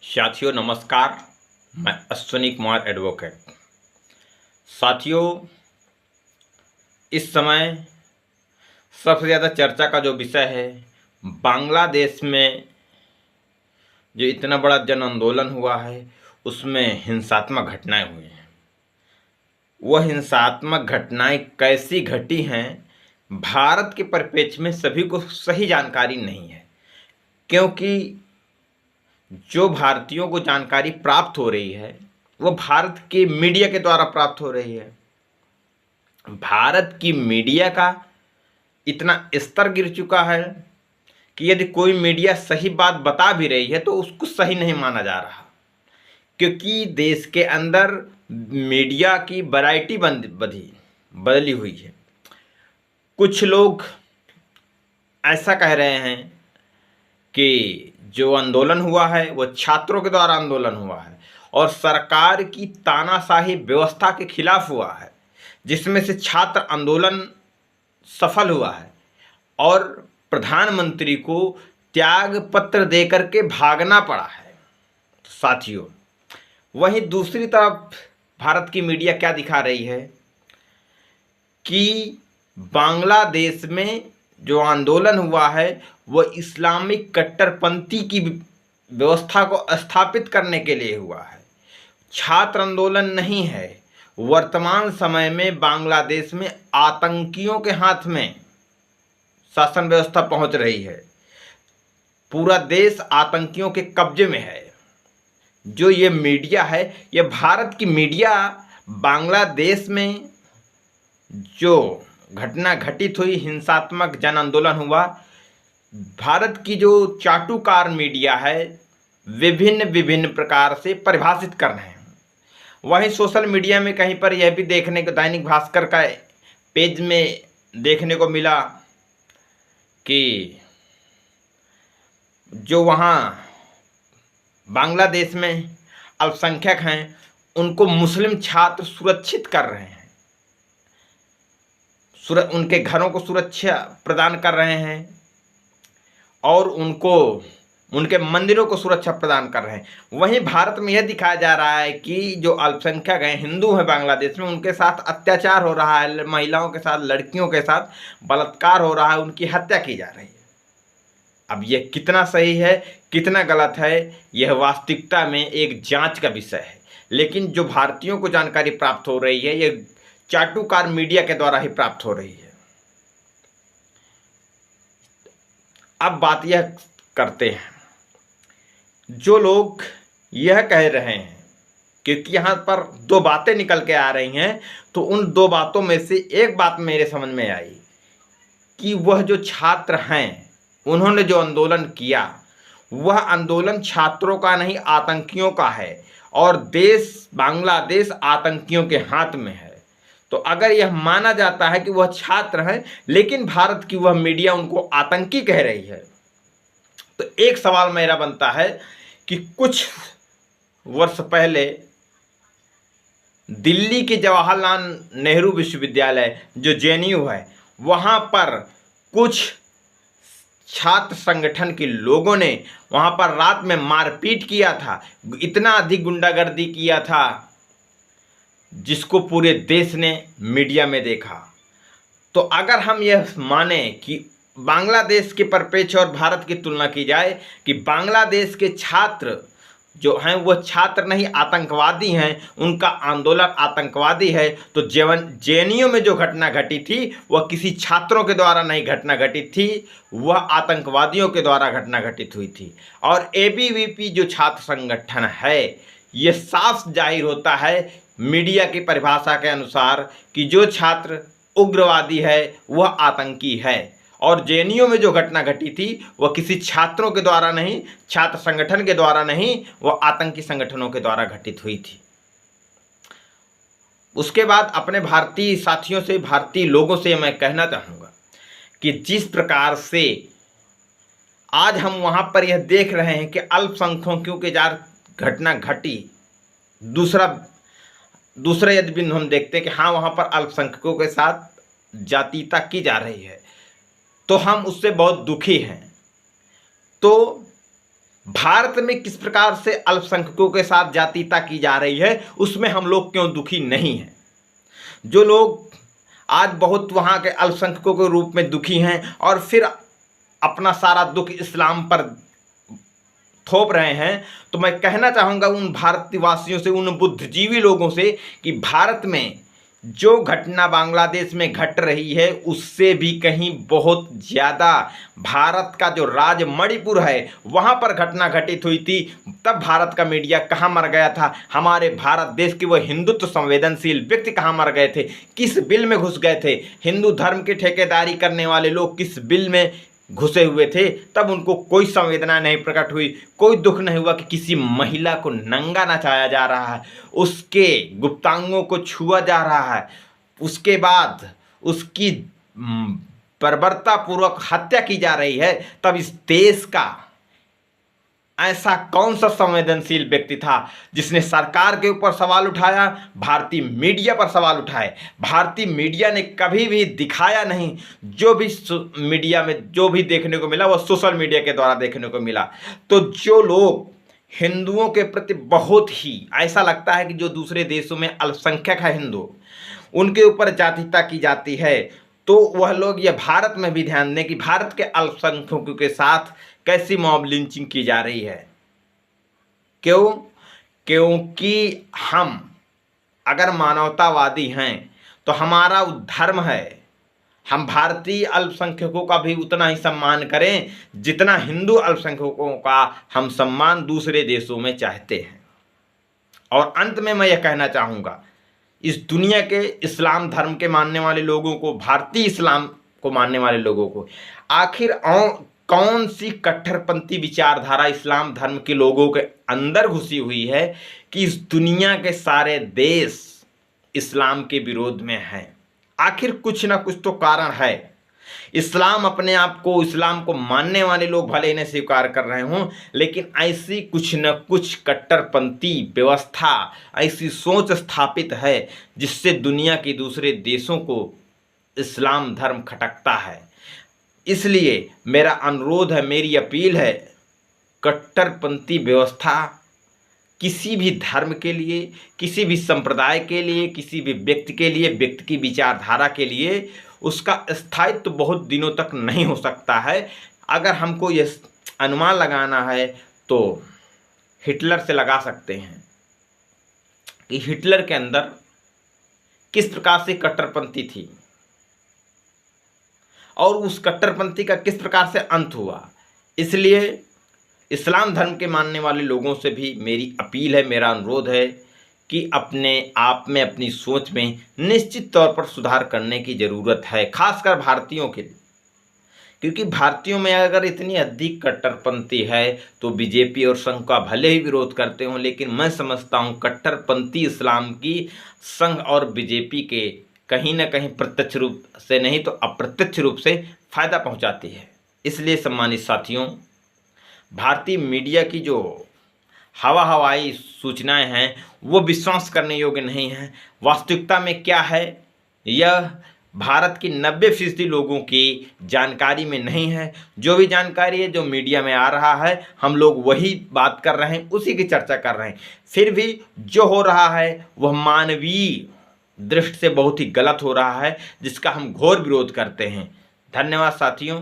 साथियों नमस्कार। मैं अश्विनी कुमार एडवोकेट। साथियों, इस समय सबसे ज़्यादा चर्चा का जो विषय है, बांग्लादेश में जो इतना बड़ा जन आंदोलन हुआ है उसमें हिंसात्मक घटनाएं हुई हैं। वह हिंसात्मक घटनाएं कैसी घटी हैं, भारत के परिप्रेक्ष्य में सभी को सही जानकारी नहीं है, क्योंकि जो भारतीयों को जानकारी प्राप्त हो रही है वो भारत के मीडिया के द्वारा प्राप्त हो रही है। भारत की मीडिया का इतना स्तर गिर चुका है कि यदि कोई मीडिया सही बात बता भी रही है तो उसको सही नहीं माना जा रहा, क्योंकि देश के अंदर मीडिया की वैरायटी बदली हुई है। कुछ लोग ऐसा कह रहे हैं कि जो आंदोलन हुआ है वो छात्रों के द्वारा आंदोलन हुआ है और सरकार की तानाशाही व्यवस्था के खिलाफ हुआ है, जिसमें से छात्र आंदोलन सफल हुआ है और प्रधानमंत्री को त्याग पत्र देकर के भागना पड़ा है। साथियों, वहीं दूसरी तरफ भारत की मीडिया क्या दिखा रही है कि बांग्लादेश में जो आंदोलन हुआ है वह इस्लामिक कट्टरपंथी की व्यवस्था को स्थापित करने के लिए हुआ है, छात्र आंदोलन नहीं है। वर्तमान समय में बांग्लादेश में आतंकियों के हाथ में शासन व्यवस्था पहुंच रही है, पूरा देश आतंकियों के कब्जे में है। जो ये मीडिया है, ये भारत की मीडिया बांग्लादेश में जो घटना घटित हुई, हिंसात्मक जन आंदोलन हुआ, भारत की जो चाटुकार मीडिया है विभिन्न विभिन्न प्रकार से परिभाषित कर रहे हैं। वहीं सोशल मीडिया में कहीं पर यह भी देखने को, दैनिक भास्कर का पेज में देखने को मिला कि जो वहाँ बांग्लादेश में अल्पसंख्यक हैं उनको मुस्लिम छात्र सुरक्षित कर रहे हैं, उनके घरों को सुरक्षा प्रदान कर रहे हैं और उनके मंदिरों को सुरक्षा प्रदान कर रहे हैं। वहीं भारत में यह दिखाया जा रहा है कि जो अल्पसंख्यक हैं, हिंदू हैं बांग्लादेश में, उनके साथ अत्याचार हो रहा है, महिलाओं के साथ, लड़कियों के साथ बलात्कार हो रहा है, उनकी हत्या की जा रही है। अब यह कितना सही है कितना गलत है, यह वास्तविकता में एक जांच का विषय है, लेकिन जो भारतीयों को जानकारी प्राप्त हो रही है यह चाटुकार मीडिया के द्वारा ही प्राप्त हो रही है। अब बात यह करते हैं, जो लोग यह कह रहे हैं, क्योंकि यहाँ पर दो बातें निकल के आ रही हैं, तो उन दो बातों में से एक बात मेरे समझ में आई कि वह जो छात्र हैं उन्होंने जो आंदोलन किया वह आंदोलन छात्रों का नहीं आतंकियों का है और देश बांग्लादेश आतंकियों के हाथ में है। तो अगर यह माना जाता है कि वह छात्र हैं लेकिन भारत की वह मीडिया उनको आतंकी कह रही है, तो एक सवाल मेरा बनता है कि कुछ वर्ष पहले दिल्ली के जवाहरलाल नेहरू विश्वविद्यालय जो जेएनयू है, वहाँ पर कुछ छात्र संगठन के लोगों ने वहाँ पर रात में मारपीट किया था, इतना अधिक गुंडागर्दी किया था जिसको पूरे देश ने मीडिया में देखा। तो अगर हम यह माने कि बांग्लादेश के परिप्रेक्ष्य और भारत की तुलना की जाए कि बांग्लादेश के छात्र जो हैं वह छात्र नहीं आतंकवादी हैं, उनका आंदोलन आतंकवादी है, तो जेएनयू में जो घटना घटी थी वह किसी छात्रों के द्वारा नहीं घटना घटित थी, वह आतंकवादियों के द्वारा घटना घटित हुई थी। और एबीवीपी जो छात्र संगठन है, ये साफ जाहिर होता है मीडिया की परिभाषा के अनुसार कि जो छात्र उग्रवादी है वह आतंकी है, और जेएनयू में जो घटना घटी थी वह किसी छात्रों के द्वारा नहीं, छात्र संगठन के द्वारा नहीं, वह आतंकी संगठनों के द्वारा घटित हुई थी। उसके बाद अपने भारतीय साथियों से, भारतीय लोगों से मैं कहना चाहूँगा कि जिस प्रकार से आज हम वहाँ पर यह देख रहे हैं कि अल्पसंख्यकों के जार घटना घटी, दूसरा यदि बिंदु हम देखते हैं कि हाँ वहाँ पर अल्पसंख्यकों के साथ जातीयता की जा रही है, तो हम उससे बहुत दुखी हैं। तो भारत में किस प्रकार से अल्पसंख्यकों के साथ जातीयता की जा रही है, उसमें हम लोग क्यों दुखी नहीं हैं। जो लोग आज बहुत वहाँ के अल्पसंख्यकों के रूप में दुखी हैं और फिर अपना सारा दुख इस्लाम पर थोप रहे हैं, तो मैं कहना चाहूँगा उन भारतवासियों से, उन बुद्धिजीवी लोगों से कि भारत में जो घटना बांग्लादेश में घट रही है उससे भी कहीं बहुत ज़्यादा भारत का जो राज्य मणिपुर है वहाँ पर घटना घटित हुई थी। तब भारत का मीडिया कहाँ मर गया था, हमारे भारत देश के वो हिंदुत्व संवेदनशील व्यक्ति कहाँ मर गए थे, किस बिल में घुस गए थे, हिंदू धर्म की ठेकेदारी करने वाले लोग किस बिल में घुसे हुए थे। तब उनको कोई संवेदना नहीं प्रकट हुई, कोई दुख नहीं हुआ कि किसी महिला को नंगा नचाया जा रहा है, उसके गुप्तांगों को छुआ जा रहा है, उसके बाद उसकी बर्बरतापूर्वक हत्या की जा रही है। तब इस देश का ऐसा कौन सा संवेदनशील व्यक्ति था जिसने सरकार के ऊपर सवाल उठाया, भारतीय मीडिया पर सवाल उठाए। भारतीय मीडिया ने कभी भी दिखाया नहीं, जो भी मीडिया में जो भी देखने को मिला वो सोशल मीडिया के द्वारा देखने को मिला। तो जो लोग हिंदुओं के प्रति बहुत ही ऐसा लगता है कि जो दूसरे देशों में अल्पसंख्यक है हिंदू, उनके ऊपर जातीयता की जाती है, तो वह लोग ये भारत में भी ध्यान दें कि भारत के अल्पसंख्यकों के साथ कैसी मॉब लिंचिंग की जा रही है। क्यों? क्योंकि हम अगर मानवतावादी हैं तो हमारा धर्म है, हम भारतीय अल्पसंख्यकों का भी उतना ही सम्मान करें जितना हिंदू अल्पसंख्यकों का हम सम्मान दूसरे देशों में चाहते हैं। और अंत में मैं यह कहना चाहूँगा, इस दुनिया के इस्लाम धर्म के मानने वाले लोगों को, भारतीय इस्लाम को मानने वाले लोगों को, आखिर कौन सी कट्टरपंथी विचारधारा इस्लाम धर्म के लोगों के अंदर घुसी हुई है कि इस दुनिया के सारे देश इस्लाम के विरोध में हैं। आखिर कुछ ना कुछ तो कारण है। इस्लाम अपने आप को, इस्लाम को मानने वाले लोग भले इन्हें स्वीकार कर रहे हों, लेकिन ऐसी कुछ न कुछ कट्टरपंथी व्यवस्था, ऐसी सोच स्थापित है जिससे दुनिया के दूसरे देशों को इस्लाम धर्म खटकता है। इसलिए मेरा अनुरोध है, मेरी अपील है, कट्टरपंथी व्यवस्था किसी भी धर्म के लिए, किसी भी संप्रदाय के लिए, किसी भी व्यक्ति के लिए, व्यक्ति की विचारधारा के लिए उसका स्थायित्व तो बहुत दिनों तक नहीं हो सकता है। अगर हमको ये अनुमान लगाना है तो हिटलर से लगा सकते हैं कि हिटलर के अंदर किस प्रकार से कट्टरपंथी थी और उस कट्टरपंथी का किस प्रकार से अंत हुआ। इसलिए इस्लाम धर्म के मानने वाले लोगों से भी मेरी अपील है, मेरा अनुरोध है कि अपने आप में, अपनी सोच में निश्चित तौर पर सुधार करने की ज़रूरत है, खासकर भारतीयों के लिए। क्योंकि भारतीयों में अगर इतनी अधिक कट्टरपंथी है तो बीजेपी और संघ का भले ही विरोध करते हों, लेकिन मैं समझता हूँ कट्टरपंथी इस्लाम की संघ और बीजेपी के कहीं ना कहीं प्रत्यक्ष रूप से नहीं तो अप्रत्यक्ष रूप से फ़ायदा पहुँचाती है। इसलिए सम्मानित साथियों, भारतीय मीडिया की जो हवाई सूचनाएं हैं वो विश्वास करने योग्य नहीं हैं। वास्तविकता में क्या है यह भारत की 90% लोगों की जानकारी में नहीं है। जो भी जानकारी है, जो मीडिया में आ रहा है, हम लोग वही बात कर रहे हैं, उसी की चर्चा कर रहे हैं। फिर भी जो हो रहा है वह मानवीय दृष्टि से बहुत ही गलत हो रहा है, जिसका हम घोर विरोध करते हैं। धन्यवाद साथियों।